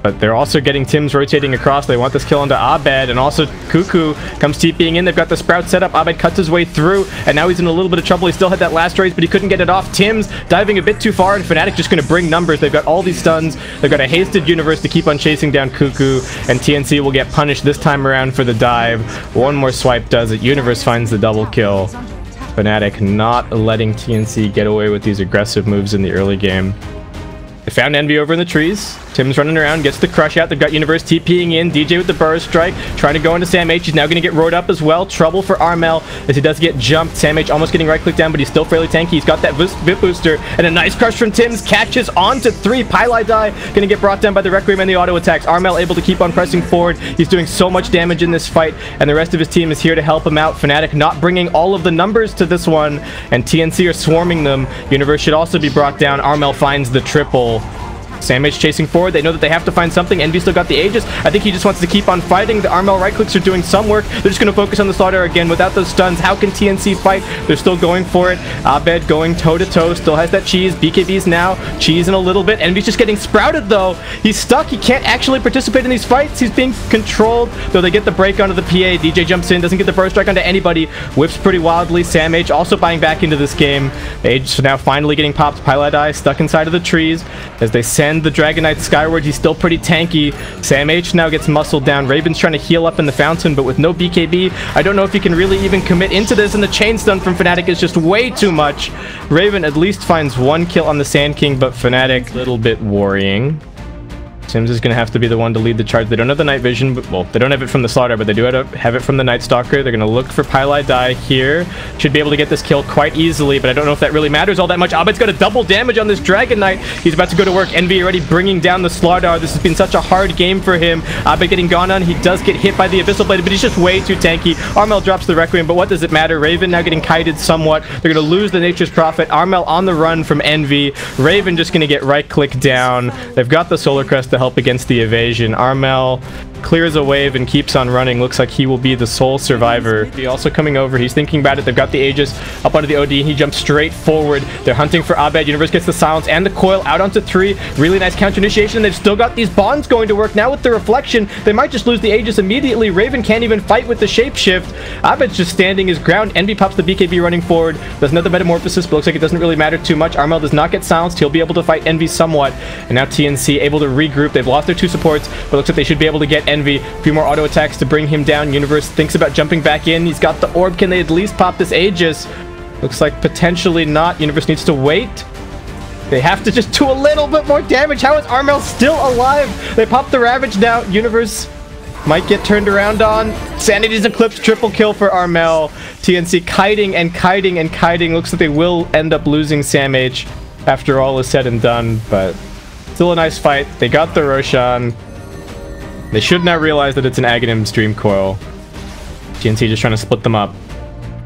but they're also getting Tim's rotating across. They want this kill onto Abed, and also Cuckoo comes TPing in. They've got the Sprout set up. Abed cuts his way through, and now he's in a little bit of trouble. He still had that last raise, but he couldn't get it off. Tim's diving a bit too far, and FNATIC just going to bring numbers. They've got all these stuns. They've got a hasted Universe to keep on chasing down Cuckoo, and TNC will get punished this time around for the dive. One more swipe does it. Universe finds the double kill. FNATIC not letting TNC get away with these aggressive moves in the early game. They found Envy over in the trees. Tim's running around, gets the crush out. They've got Universe TPing in. DJ with the burst strike, trying to go into Sam H. He's now going to get roared up as well. Trouble for Armel as he does get jumped. Sam H almost getting right click down, but he's still fairly tanky. He's got that VIP booster, and a nice crush from Tim's. Catches onto 3. Pylai die, going to get brought down by the Requiem and the auto attacks. Armel able to keep on pressing forward. He's doing so much damage in this fight, and the rest of his team is here to help him out. FNATIC not bringing all of the numbers to this one, and TNC are swarming them. Universe should also be brought down. Armel finds the triple. Sam H chasing forward. They know that they have to find something. Envy still got the Aegis. I think he just wants to keep on fighting. The Armel right clicks are doing some work. They're just going to focus on the slaughter again. Without those stuns, how can TNC fight? They're still going for it. Abed going toe to toe. Still has that cheese. BKB's now cheese in a little bit. Envy's just getting sprouted though. He's stuck. He can't actually participate in these fights. He's being controlled. Though they get the break onto the PA. DJ jumps in. Doesn't get the burst strike onto anybody. Whips pretty wildly. Sam H also buying back into this game. Aegis now finally getting popped. Pylai die stuck inside of the trees as they send the Dragon Knight skyward. He's still pretty tanky. Sam H now gets muscled down. Raven's trying to heal up in the fountain, but with no BKB, I don't know if he can really even commit into this, and the chain stun from FNATIC is just way too much. Raven at least finds 1 kill on the Sand King, but FNATIC a little bit worrying. Sims is going to have to be the one to lead the charge. They don't have the night vision, but, well, they don't have it from the slaughter, but they do have it from the Night Stalker. They're going to look for Pylai die here. Should be able to get this kill quite easily, but I don't know if that really matters all that much. Abed's got a double damage on this Dragon Knight. He's about to go to work. Envy already bringing down the Slardar. This has been such a hard game for him. Abed getting gone on. He does get hit by the Abyssal Blade, but he's just way too tanky. Armel drops the Requiem, but what does it matter? Raven now getting kited somewhat. They're going to lose the Nature's Prophet. Armel on the run from Envy. Raven just going to get right-click down. They've got the Solar Crest to help against the evasion. Armel clears a wave and keeps on running. Looks like he will be the sole survivor. He also coming over. He's thinking about it. They've got the Aegis up onto the OD. He jumps straight forward. They're hunting for Abed. Universe gets the silence and the coil out onto 3. Really nice counter initiation. They've still got these bonds going to work. Now with the reflection, they might just lose the Aegis immediately. Raven can't even fight with the shapeshift. Abed's just standing his ground. Envy pops the BKB running forward. Does another metamorphosis, but looks like it doesn't really matter too much. Armel does not get silenced. He'll be able to fight Envy somewhat. And now TNC able to regroup. They've lost their 2 supports, but looks like they should be able to get Envy. A few more auto attacks to bring him down. Universe thinks about jumping back in. He's got the orb. Can they at least pop this Aegis? Looks like potentially not. Universe needs to wait. They have to just do a little bit more damage. How is Armel still alive? They pop the Ravage now. Universe might get turned around on. Sanity's Eclipse, triple kill for Armel. TNC kiting and kiting and kiting. Looks like they will end up losing Sam H after all is said and done, but still a nice fight. They got the Roshan. They should now realize that it's an Aghanim Stream Coil. TNC just trying to split them up.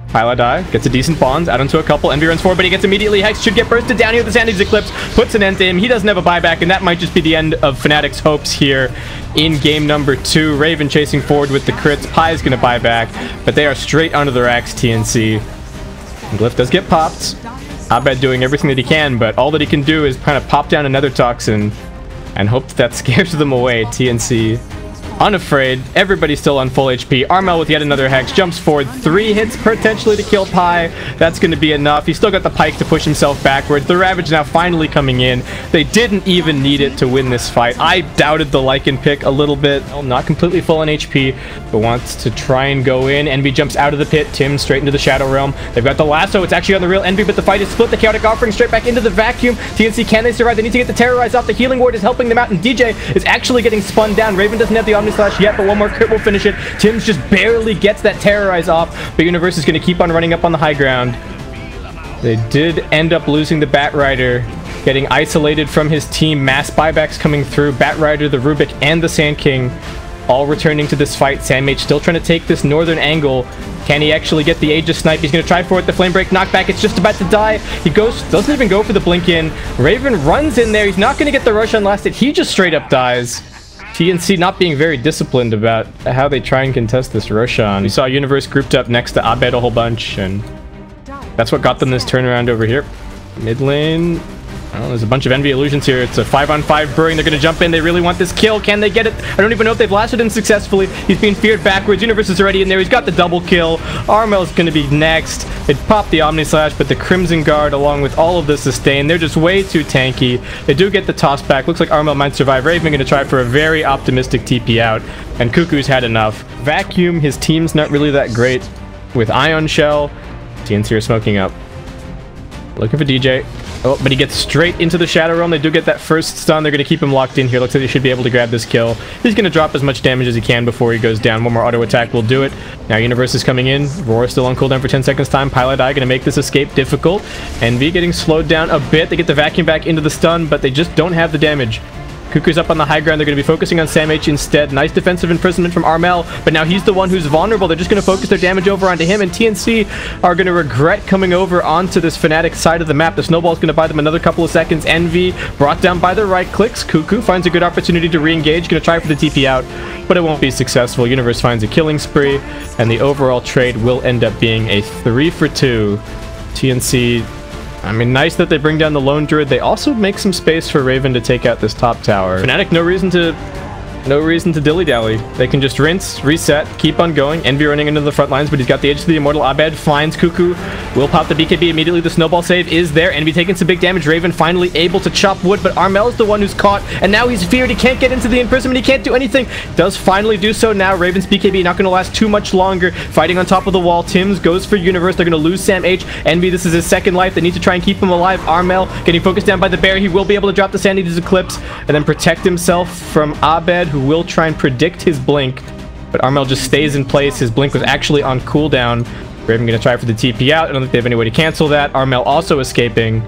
Pylai die, gets a decent bonds, out onto a couple. Envy runs forward, but he gets immediately hexed. Should get bursted down here with the Sanity's Eclipse. Puts an end to him. He doesn't have a buyback, and that might just be the end of FNATIC's hopes here in game number 2. Raven chasing forward with the crits. Pie's going to buy back, but they are straight under the racks, TNC. And Glyph does get popped. Abed doing everything that he can, but all that he can do is kind of pop down another Toxin and hope that scares them away. TNC unafraid. Everybody's still on full HP. Armel with yet another hex. Jumps forward. 3 hits potentially to kill Pi. That's going to be enough. He's still got the Pike to push himself backwards. The Ravage now finally coming in. They didn't even need it to win this fight. I doubted the Lycan pick a little bit. Well, not completely full on HP, but wants to try and go in. Envy jumps out of the pit. Tim straight into the Shadow Realm. They've got the lasso. It's actually on the real Envy, but the fight is split. The Chaotic Offering straight back into the vacuum. TNC, can they survive? They need to get the Terrorize off. The Healing Ward is helping them out, and DJ is actually getting spun down. Raven doesn't have the Omni Slash yet, but one more crit will finish it. Tim's just barely gets that Terrorize off, but Universe is going to keep on running up on the high ground. They did end up losing the Batrider, getting isolated from his team. Mass buybacks coming through. Batrider, the Rubik, and the Sand King all returning to this fight. Sam H still trying to take this northern angle. Can he actually get the Aegis snipe? He's going to try for it. The Flame Break knockback. It's just about to die. He doesn't even go for the blink in. Raven runs in there. He's not going to get the Roshan lasted. He just straight up dies. TNC not being very disciplined about how they try and contest this Roshan. We saw Universe grouped up next to Abed a whole bunch, and that's what got them this turnaround over here. Mid lane, Well, there's a bunch of Envy illusions here. It's a 5-on-5 brewing. They're going to jump in. They really want this kill. Can they get it? I don't even know if they've lasted him successfully. He's being feared backwards. Universe is already in there. He's got the double kill. Armel's going to be next. It popped the Omni Slash, but the Crimson Guard, along with all of the sustain, they're just way too tanky. They do get the toss back. Looks like Armel might survive. Raven going to try for a very optimistic TP out, and Cuckoo's had enough. Vacuum, his team's not really that great with Ion Shell. TNC are smoking up. Looking for DJ. Oh, but he gets straight into the Shadow Realm. They do get that first stun. They're going to keep him locked in here. Looks like they should be able to grab this kill. He's going to drop as much damage as he can before he goes down. One more auto attack will do it. Now Universe is coming in. Roar still on cooldown for 10 seconds time. Pilot Eye going to make this escape difficult. Envy getting slowed down a bit. They get the vacuum back into the stun, but they just don't have the damage. Cuckoo's up on the high ground. They're going to be focusing on Sam H instead. Nice defensive imprisonment from Armel, but now he's the one who's vulnerable. They're just going to focus their damage over onto him, and TNC are going to regret coming over onto this FNATIC side of the map. The snowball is going to buy them another couple of seconds. Envy brought down by the right clicks. Cuckoo finds a good opportunity to re-engage. Going to try for the TP out, but it won't be successful. Universe finds a killing spree, and the overall trade will end up being a 3-for-2. TNC... I mean, nice that they bring down the Lone Druid. They also make some space for Raven to take out this top tower. FNATIC, no reason to dilly-dally. They can just rinse, reset, keep on going. Envy running into the front lines, but he's got the edge to the Immortal. Abed finds Cuckoo. Will pop the BKB immediately. The snowball save is there. Envy taking some big damage. Raven finally able to chop wood, but Armel is the one who's caught, and now he's feared. He can't get into the imprisonment. He can't do anything. Does finally do so now. Raven's BKB not going to last too much longer. Fighting on top of the wall. Tims goes for Universe. They're going to lose Sam H. Envy, this is his second life. They need to try and keep him alive. Armel getting focused down by the bear. He will be able to drop the Sanity's Eclipse and then protect himself from Abed, who will try and predict his blink, but Armel just stays in place. His blink was actually on cooldown. Raven going to try for the TP out. I don't think they have any way to cancel that. Armel also escaping,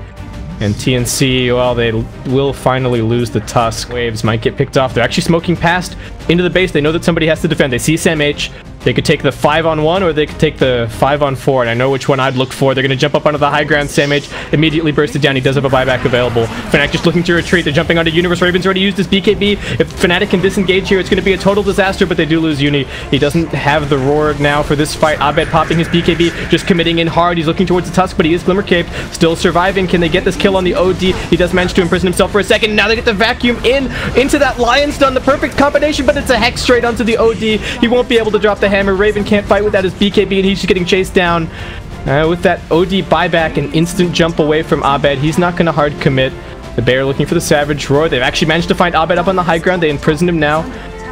and TNC, well, they will finally lose the Tusk. Waves might get picked off. They're actually smoking past into the base. They know that somebody has to defend. They see Sam H. They could take the 5-on-1 or they could take the 5-on-4, and I know which one I'd look for. They're going to jump up onto the high ground. Sam H immediately bursted down. He does have a buyback available. FNATIC just looking to retreat. They're jumping onto Universe. Raven's already used his BKB. If FNATIC can disengage here, it's going to be a total disaster, but they do lose Uni. He doesn't have the Roar now for this fight. Abed popping his BKB, just committing in hard. He's looking towards the Tusk, but he is Glimmer Caped, still surviving. Can they get this kill on the OD? He does manage to imprison himself for a second. Now they get the vacuum into that Lion Stun. The perfect combination, but it's a Hex straight onto the OD. He won't be able to drop the hammer. Raven can't fight without his BKB, and he's just getting chased down. With that OD buyback and instant jump away from Abed, he's not going to hard commit. The bear looking for the Savage Roar. They've actually managed to find Abed up on the high ground. They imprisoned him now.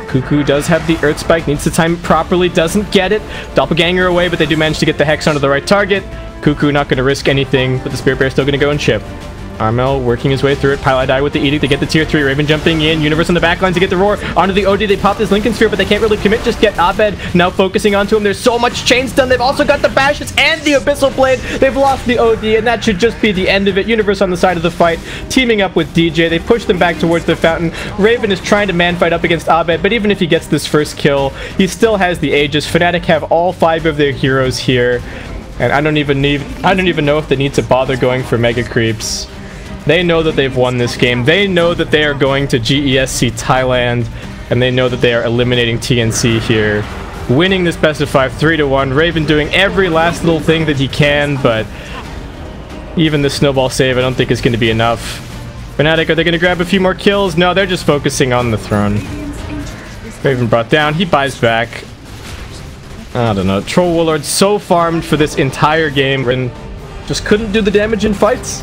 Cuckoo does have the Earth Spike, needs to time it properly, doesn't get it. Doppelganger away, but they do manage to get the Hex onto the right target. Cuckoo not going to risk anything, but the Spirit Bear still going to go and chip. Armel working his way through it. Pilot Eye with the Edict. They get the tier 3. Raven jumping in. Universe on the backlines to get the Roar. Onto the OD. They pop this Lincoln Sphere, but they can't really commit just yet. Abed now focusing onto him. There's so much chain stun. They've also got the Bashes and the Abyssal Blade. They've lost the OD, and that should just be the end of it. Universe on the side of the fight, teaming up with DJ. They push them back towards the fountain. Raven is trying to man fight up against Abed, but even if he gets this first kill, he still has the Aegis. FNATIC have all 5 of their heroes here, and I don't even know if they need to bother going for Mega Creeps. They know that they've won this game. They know that they are going to GESC Thailand, and they know that they are eliminating TNC here. Winning this best of 5, 3-1. Raven doing every last little thing that he can, but even the snowball save I don't think is going to be enough. FNATIC, are they going to grab a few more kills? No, they're just focusing on the throne. Raven brought down. He buys back. I don't know. Troll Warlord so farmed for this entire game and just couldn't do the damage in fights.